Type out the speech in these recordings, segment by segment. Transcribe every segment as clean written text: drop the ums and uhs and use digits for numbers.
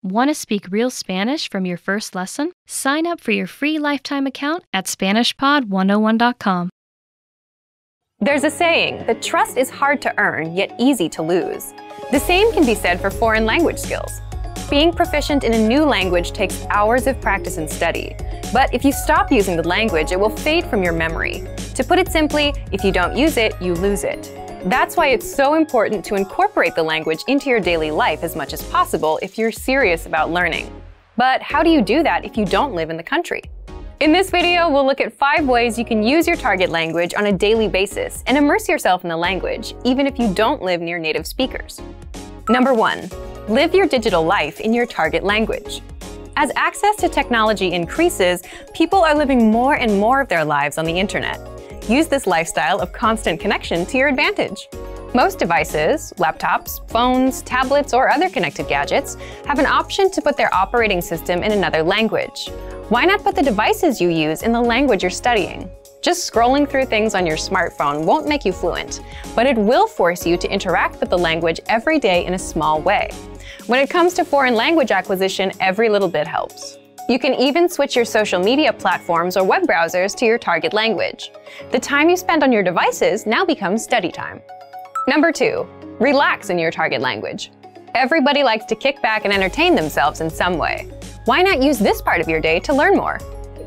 Want to speak real Spanish from your first lesson? Sign up for your free lifetime account at SpanishPod101.com. There's a saying that trust is hard to earn, yet easy to lose. The same can be said for foreign language skills. Being proficient in a new language takes hours of practice and study. But if you stop using the language, it will fade from your memory. To put it simply, if you don't use it, you lose it. That's why it's so important to incorporate the language into your daily life as much as possible if you're serious about learning. But how do you do that if you don't live in the country? In this video, we'll look at 5 ways you can use your target language on a daily basis and immerse yourself in the language, even if you don't live near native speakers. Number 1. Live your digital life in your target language. As access to technology increases, people are living more and more of their lives on the internet. Use this lifestyle of constant connection to your advantage. Most devices, laptops, phones, tablets, or other connected gadgets, have an option to put their operating system in another language. Why not put the devices you use in the language you're studying? Just scrolling through things on your smartphone won't make you fluent, but it will force you to interact with the language every day in a small way. When it comes to foreign language acquisition, every little bit helps. You can even switch your social media platforms or web browsers to your target language. The time you spend on your devices now becomes study time. Number 2. Relax in your target language. Everybody likes to kick back and entertain themselves in some way. Why not use this part of your day to learn more?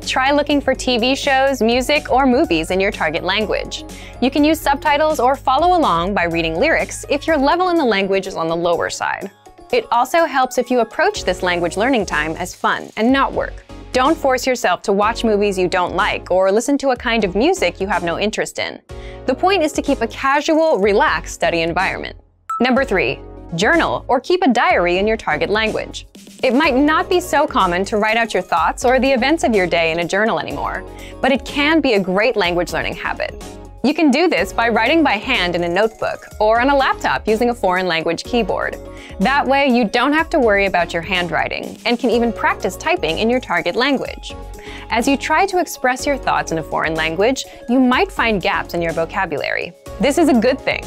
Try looking for TV shows, music, or movies in your target language. You can use subtitles or follow along by reading lyrics if your level in the language is on the lower side. It also helps if you approach this language learning time as fun and not work. Don't force yourself to watch movies you don't like or listen to a kind of music you have no interest in. The point is to keep a casual, relaxed study environment. Number 3. Journal or keep a diary in your target language. It might not be so common to write out your thoughts or the events of your day in a journal anymore, but it can be a great language learning habit. You can do this by writing by hand in a notebook or on a laptop using a foreign language keyboard. That way, you don't have to worry about your handwriting and can even practice typing in your target language. As you try to express your thoughts in a foreign language, you might find gaps in your vocabulary. This is a good thing.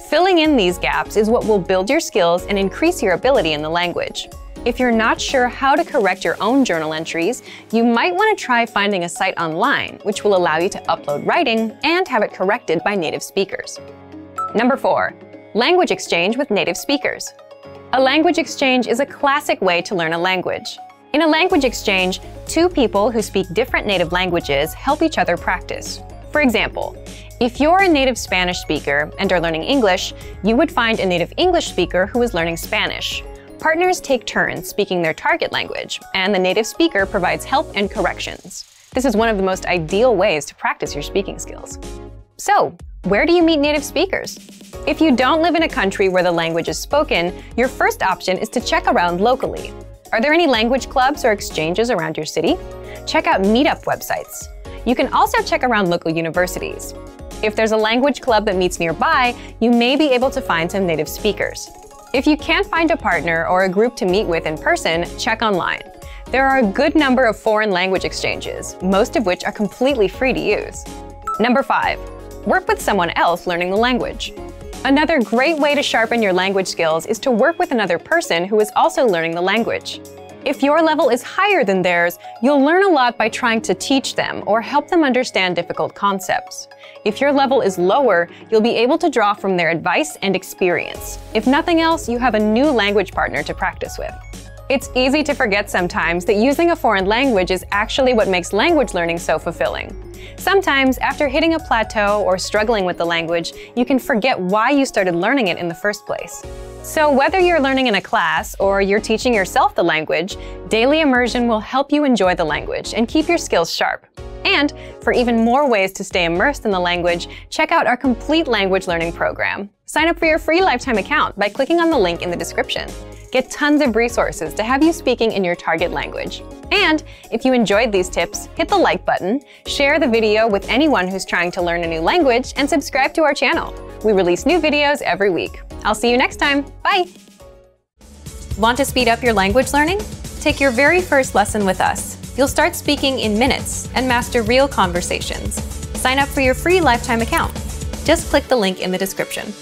Filling in these gaps is what will build your skills and increase your ability in the language. If you're not sure how to correct your own journal entries, you might want to try finding a site online which will allow you to upload writing and have it corrected by native speakers. Number 4. Language exchange with native speakers. A language exchange is a classic way to learn a language. In a language exchange, 2 people who speak different native languages help each other practice. For example, if you're a native Spanish speaker and are learning English, you would find a native English speaker who is learning Spanish. Partners take turns speaking their target language, and the native speaker provides help and corrections. This is one of the most ideal ways to practice your speaking skills. So, where do you meet native speakers? If you don't live in a country where the language is spoken, your first option is to check around locally. Are there any language clubs or exchanges around your city? Check out meetup websites. You can also check around local universities. If there's a language club that meets nearby, you may be able to find some native speakers. If you can't find a partner or a group to meet with in person, check online. There are a good number of foreign language exchanges, most of which are completely free to use. Number 5. Work with someone else learning the language. Another great way to sharpen your language skills is to work with another person who is also learning the language. If your level is higher than theirs, you'll learn a lot by trying to teach them or help them understand difficult concepts. If your level is lower, you'll be able to draw from their advice and experience. If nothing else, you have a new language partner to practice with. It's easy to forget sometimes that using a foreign language is actually what makes language learning so fulfilling. Sometimes, after hitting a plateau or struggling with the language, you can forget why you started learning it in the first place. So whether you're learning in a class or you're teaching yourself the language, daily immersion will help you enjoy the language and keep your skills sharp. And for even more ways to stay immersed in the language, check out our complete language learning program. Sign up for your free lifetime account by clicking on the link in the description. Get tons of resources to have you speaking in your target language. And if you enjoyed these tips, hit the like button, share the video with anyone who's trying to learn a new language, and subscribe to our channel. We release new videos every week. I'll see you next time. Bye! Want to speed up your language learning? Take your very first lesson with us. You'll start speaking in minutes and master real conversations. Sign up for your free lifetime account. Just click the link in the description.